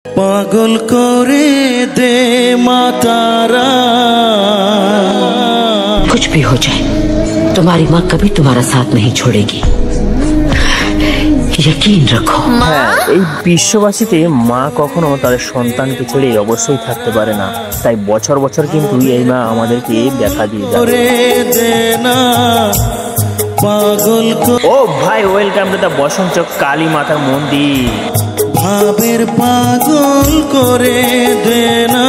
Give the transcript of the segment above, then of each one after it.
पागल करे दे मातारा। कुछ भी हो जाए तुम्हारी माँ कभी तुम्हारा साथ नहीं छोड़ेगी, यकीन रखो। হ্যাঁ, এই বিশ্ববাসীতে মা কখনো তাদের সন্তানকে ছেড়ে অবশ্যই থাকতে পারে না, তাই বছর বছর কিন্তু এই মা আমাদেরকে দেখা দিয়ে যায়। ও ভাই, ওয়েলকাম টু দা বসন্তচক কালী মাতার মন্দির। ভাবের পাগল করে দে না।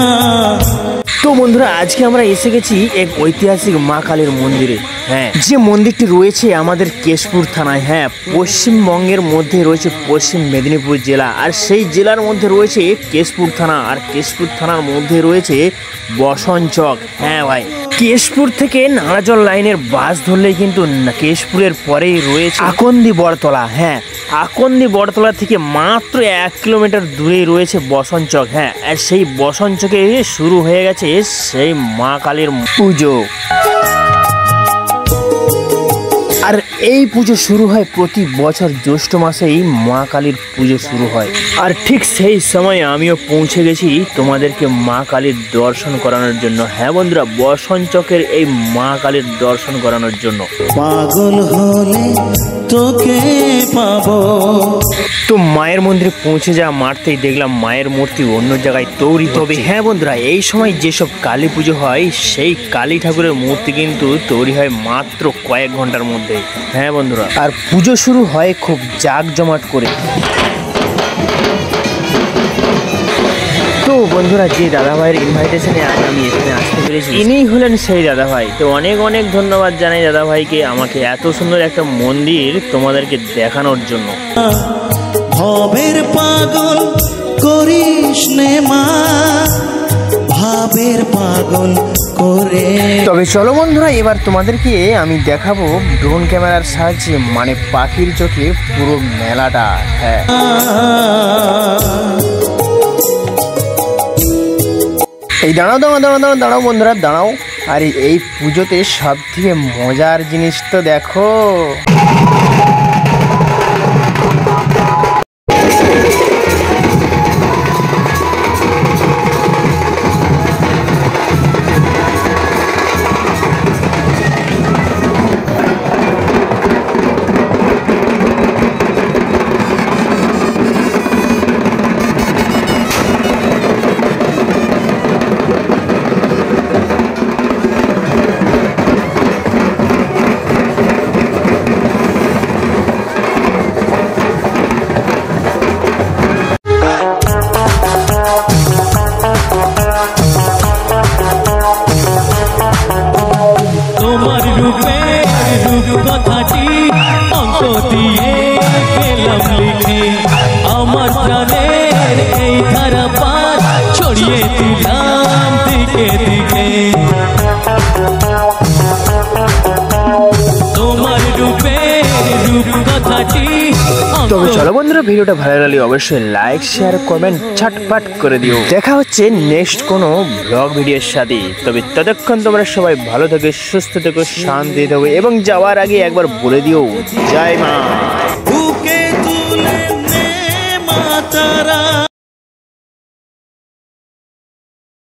তো বন্ধুরা, আজকে আমরা এসে গেছি এক ঐতিহাসিক মা কালীর মন্দিরে। হ্যাঁ, যে মন্দিরটি রয়েছে আমাদের কেশপুর থানায়। হ্যাঁ, পশ্চিমবঙ্গের মধ্যে রয়েছে পশ্চিম মেদিনীপুর জেলা, আর সেই জেলার মধ্যে রয়েছে কেশপুর থানা, আর কেশপুর থানার মধ্যে রয়েছে বসন্তচক। হ্যাঁ ভাই, কেশপুর থেকে নাড়াজল লাইনের বাস ধরলেই কিন্তু কেশপুরের পরেই রয়েছে আকন্দি বড়তলা। হ্যাঁ, আকন্দি বড়তলা থেকে মাত্র 1 কিলোমিটার দূরেই রয়েছে বসন্তচক। হ্যাঁ, আর সেই বসন্তচকে শুরু হয়ে গেছে সেই মা কালীর পুজো। আর এই পুজো শুরু হয় প্রতি বছর জ্যৈষ্ঠ মাসেই মা কালীর পুজো শুরু হয়। আর ঠিক সেই সময় আমিও পৌঁছে গেছি তোমাদেরকে মা কালীর দর্শন করানোর জন্য। হ্যাঁ বন্ধুরা, বসন্তচকের এই মা কালীর দর্শন করানোর জন্য। পাগল হলে তোকে পাবো। তো মায়ের মন্দিরে পৌঁছে যাওয়া মারতেই দেখলাম মায়ের মূর্তি অন্য জায়গায় তৈরি হবে। হ্যাঁ বন্ধুরা, এই সময় যেসব কালী পুজো হয় সেই কালী ঠাকুরের মূর্তি কিন্তু তৈরি হয় মাত্র কয়েক ঘন্টার মধ্যে। হ্যাঁ বন্ধুরা, আর পুজো শুরু হয় খুব জাঁকজমাট করে। তো বন্ধুরা, যে দাদাভাইয়ের ইনভাইটেশনে আজ আমি এখানে আসতে পেরেছি, ইনিই হলেন সেই দাদাভাই। তো অনেক অনেক ধন্যবাদ জানাই দাদাভাইকে আমাকে এত সুন্দর একটা মন্দির তোমাদেরকে দেখানোর জন্য। ভবের পাগল করিস নে মা, ভাবের পাগল করে। তবে চলো বন্ধুরা, এবার তোমাদেরকে আমি দেখাবো ড্রোন ক্যামেরার সাহায্যে, মানে পাখির চোখে পুরো মেলাটা। হ্যাঁ, এই দাঁড়াও দাঁড়াও দাঁড়াও দাঁড়াও দাঁড়াও বন্ধুরা, দাঁড়াও। আর এই পুজোতে সব থেকে মজার জিনিস তো দেখো। তোমার রূপের রূপ কথাটি অঙ্ক দিয়ে গেলাম লিখে, আমার প্রাণের এই ধারা পাত ছড়িয়ে দিলাম দিকে দিকে। তোমার রূপের রূপ কথাটি। তবে চলো বন্ধুরা, ভিডিওটা ভালো লাগলে অবশ্যই লাইক শেয়ার কমেন্ট ঝটপট করে দিও। দেখা হচ্ছে নেক্সট কোনো ব্লগ ভিডিওর সাথে। তবে ততক্ষণ তোমরা সবাই ভালো থেকো, সুস্থ থেকো, শান্তি থেকো, এবং যাওয়ার আগে একবার বলে দিও জয় মা। বুকে তুলে নে মাতারা।